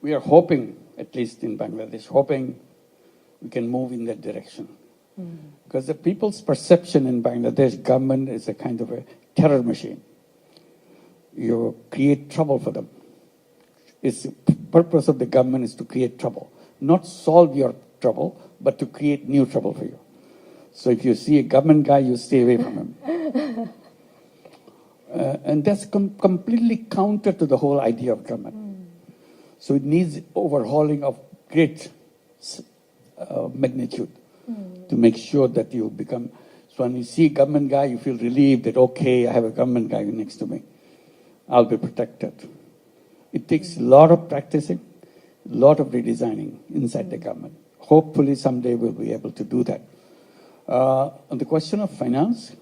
We are hoping, at least in Bangladesh, hoping we can move in that direction. Because the people's perception in Bangladesh government is a kind of a terror machine. You create trouble for them. The purpose of the government is to create trouble, not solve your trouble, but to create new trouble for you. So if you see a government guy, you stay away from him. And that's completely counter to the whole idea of government. So it needs overhauling of great magnitude to make sure that you become, so when you see a government guy, you feel relieved that, okay, I have a government guy next to me. I'll be protected. It takes a lot of practicing, a lot of redesigning inside the government. Hopefully someday we'll be able to do that. On the question of finance,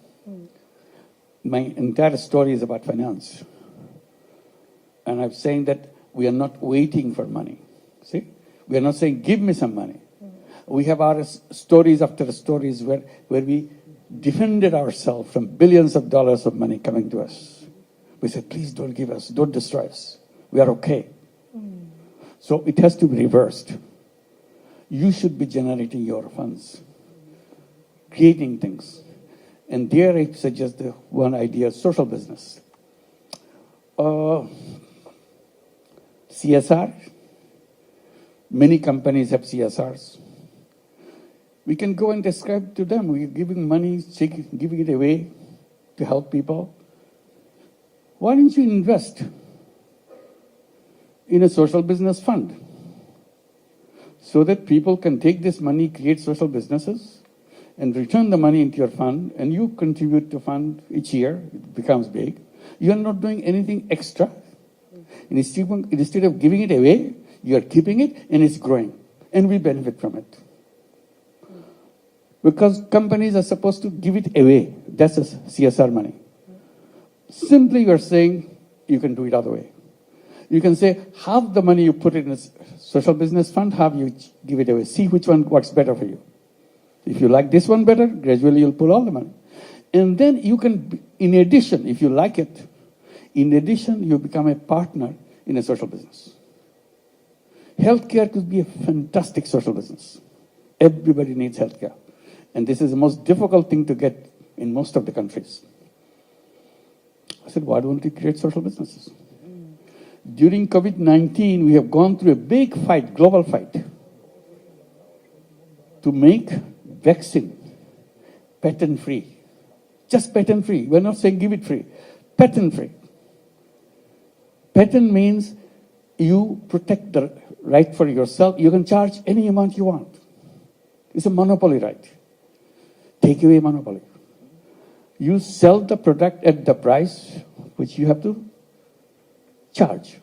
my entire story is about finance. And I'm saying that we are not waiting for money. See? We are not saying, give me some money. We have our stories after stories where we defended ourselves from billions of dollars of money coming to us. We said, please don't give us, don't destroy us. We are okay. So it has to be reversed. You should be generating your funds, creating things. And there I suggest the one idea, social business. CSR. Many companies have CSRs. We can go and describe to them. We're giving money, giving it away to help people. Why don't you invest in a social business fund so that people can take this money, create social businesses, and return the money into your fund, and you contribute to fund each year, it becomes big. You are not doing anything extra. And instead of giving it away, you are keeping it, and it's growing, and we benefit from it. Because companies are supposed to give it away. That's a CSR money. Simply you are saying you can do it other way. You can say half the money you put in a social business fund, half you give it away. See which one works better for you. If you like this one better, gradually you'll pull all the money. And then you can, in addition, if you like it, in addition, you become a partner in a social business. Healthcare could be a fantastic social business. Everybody needs healthcare. And this is the most difficult thing to get in most of the countries. I said, why don't we create social businesses? During COVID-19, we have gone through a big fight, global fight, to make vaccine patent-free. Just patent-free. We're not saying give it free. Patent-free. Patent means you protect the right for yourself. You can charge any amount you want. It's a monopoly right. Take away monopoly. You sell the product at the price which you have to charge.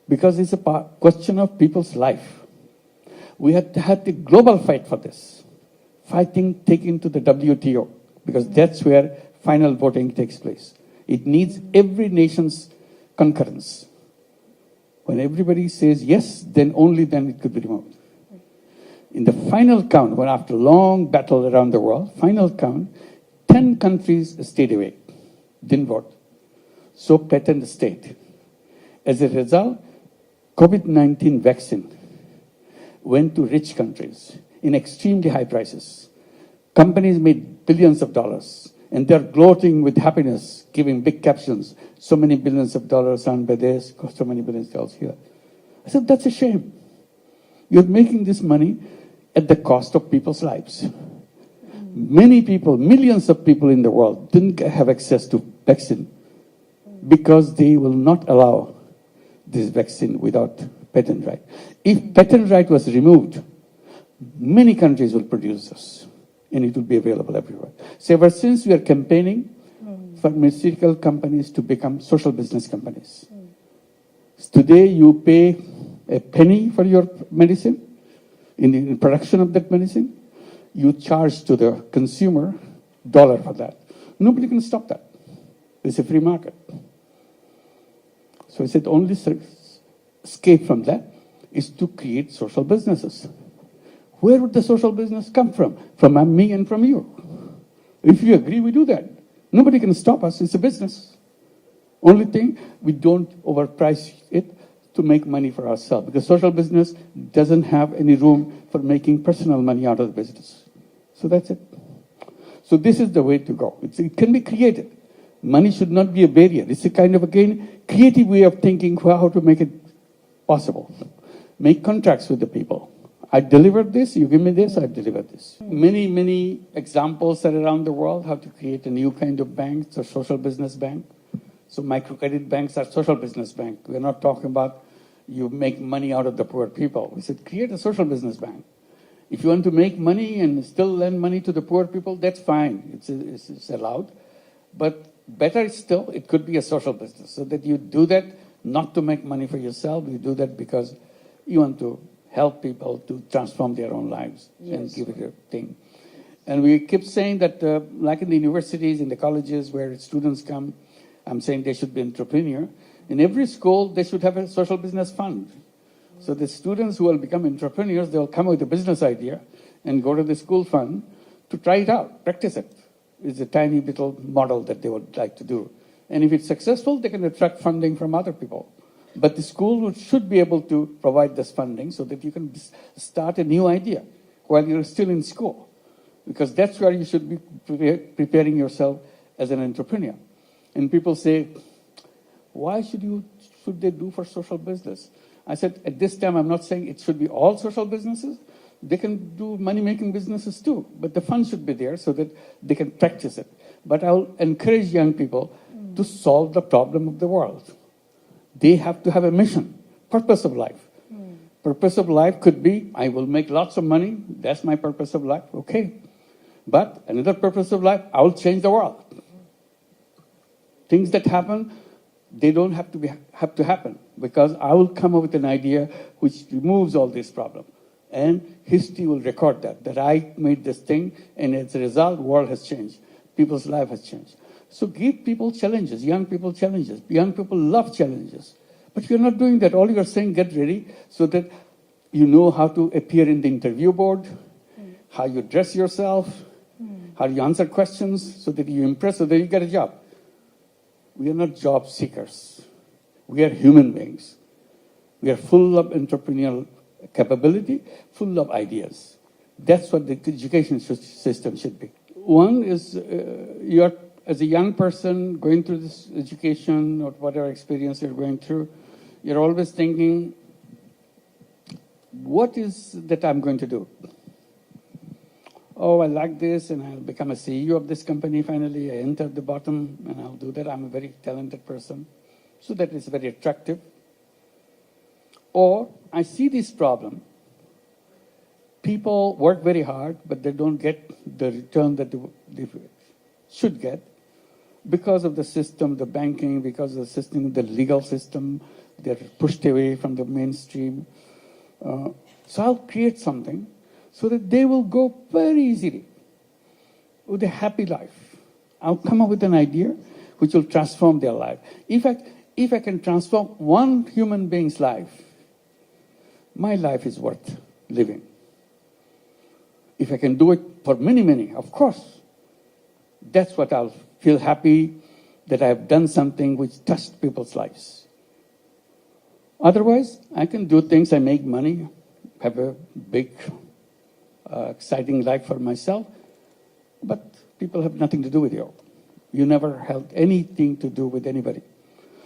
Because it's a question of people's life. We had the global fight for this. Fighting taken to the WTO, because that's where final voting takes place. It needs every nation's concurrence. When everybody says yes, then only then it could be removed. In the final count, when after long battle around the world, final count, 10 countries stayed away, didn't vote. So patent stayed. As a result, COVID-19 vaccine went to rich countries in extremely high prices. Companies made billions of dollars, and they're gloating with happiness, giving big captions. So many billions of dollars earned by this, so many billions of dollars here. I said, that's a shame. You're making this money at the cost of people's lives. Many people, millions of people in the world didn't have access to vaccine because they will not allow this vaccine without patent right. If patent right was removed, many countries will produce this, and it will be available everywhere. So ever since we are campaigning pharmaceutical companies to become social business companies. Today you pay a penny for your medicine. In the production of that medicine, you charge to the consumer $1 for that. Nobody can stop that. It's a free market. So I said, the only escape from that is to create social businesses. Where would the social business come from? From me and from you. If you agree, we do that. Nobody can stop us. It's a business. Only thing, we don't overprice it. to make money for ourselves, because social business doesn't have any room for making personal money out of the business. So that's it. So this is the way to go. It can be created. Money should not be a barrier. It's a kind of, again, creative way of thinking how to make it possible. Make contracts with the people. I delivered this, you give me this, I deliver this. Many, many examples are around the world how to create a new kind of bank, so social business bank. So microcredit banks are social business bank. We're not talking about you make money out of the poor people. We said create a social business bank. If you want to make money and still lend money to the poor people, that's fine. It's allowed. But better still, it could be a social business. So that you do that not to make money for yourself. You do that because you want to help people to transform their own lives. Yes. And give it a thing. And we keep saying that, like in the universities, in the colleges where students come, I'm saying they should be entrepreneur. In every school, they should have a social business fund. So the students who will become entrepreneurs, they'll come with a business idea and go to the school fund to try it out, practice it. It's a tiny little model that they would like to do. And if it's successful, they can attract funding from other people. But the school should be able to provide this funding so that you can start a new idea while you're still in school. Because that's where you should be preparing yourself as an entrepreneur. And people say, why should they do for social business? I said, at this time, I'm not saying it should be all social businesses. They can do money-making businesses too, but the fund should be there so that they can practice it. But I'll encourage young people to solve the problem of the world. They have to have a mission, purpose of life. Purpose of life could be, I will make lots of money. That's my purpose of life. Okay. But another purpose of life, I will change the world. Things that happen, they don't have to happen, because I will come up with an idea which removes all this problem. And history will record that I made this thing, and as a result, the world has changed. People's life has changed. So give people challenges, young people challenges. Young people love challenges. But you're not doing that. All you're saying, get ready so that you know how to appear in the interview board, how you dress yourself, how you answer questions so that you impress, so that you get a job. We are not job seekers. We are human beings. We are full of entrepreneurial capability, full of ideas. That's what the education system should be. One is you're, as a young person going through this education or whatever experience you're going through, you're always thinking, what is that I'm going to do? Oh, I like this, and I'll become a CEO of this company finally. I enter the bottom, and I'll do that. I'm a very talented person. So that is very attractive. Or I see this problem. People work very hard, but they don't get the return that they should get because of the system, the banking, because of the system, the legal system. They're pushed away from the mainstream. So I'll create something so that they will go very easily with a happy life. I'll come up with an idea which will transform their life. If I can transform one human being's life, my life is worth living. If I can do it for many, many, of course, that's what I'll feel happy that I have done something which touched people's lives. Otherwise, I can do things, I make money, have a big, exciting life for myself, but people have nothing to do with you. You never held anything to do with anybody.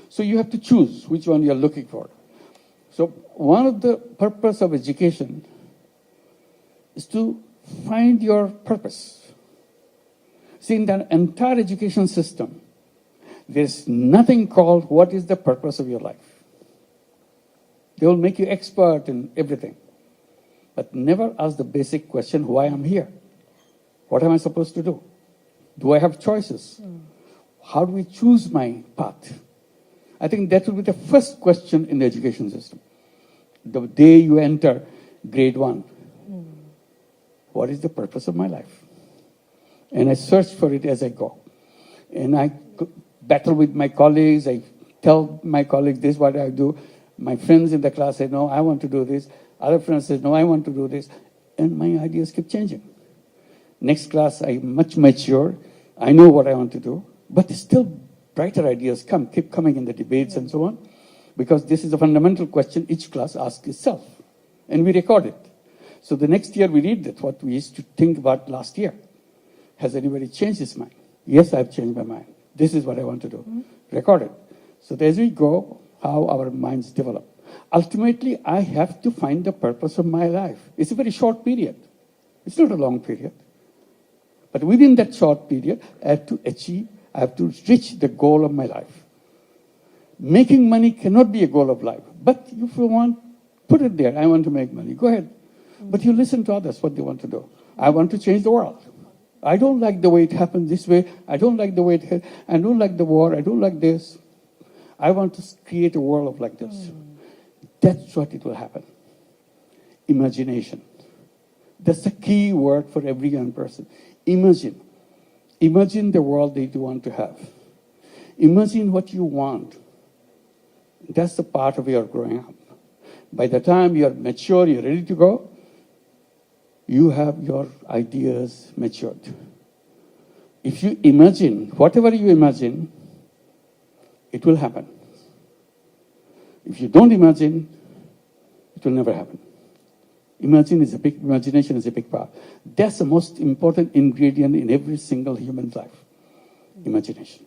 So you have to choose which one you're looking for. So one of the purpose of education is to find your purpose. See, in the entire education system, there's nothing called what is the purpose of your life. They will make you expert in everything, but never ask the basic question, why I'm here? What am I supposed to do? Do I have choices? How do we choose my path? I think that will be the first question in the education system. The day you enter grade 1, what is the purpose of my life? And I search for it as I go. And I battle with my colleagues. I tell my colleagues, this is what I do. My friends in the class say, no, I want to do this. Other friends say, no, I want to do this. And my ideas keep changing. Next class, I'm much mature. I know what I want to do. But still brighter ideas keep coming in the debates and so on. because this is a fundamental question each class asks itself, and we record it. So the next year we read that, what we used to think about last year. Has anybody changed his mind? Yes, I've changed my mind. This is what I want to do. Record it. So as we go, how our minds develop. Ultimately, I have to find the purpose of my life. It's a very short period. It's not a long period. But within that short period, I have to reach the goal of my life. Making money cannot be a goal of life. But if you want, put it there. I want to make money. Go ahead. But you listen to others, what they want to do. I want to change the world. I don't like the way it happens this way. I don't like the way I don't like the war. I don't like this. I want to create a world like this. That's what it will happen. Imagination. That's the key word for every young person. Imagine. Imagine the world that you want to have. Imagine what you want. That's the part of your growing up. By the time you're mature, you're ready to go, you have your ideas matured. If you imagine, whatever you imagine, it will happen. If you don't imagine, it will never happen. Imagination is a big part. That's the most important ingredient in every single human life. Imagination.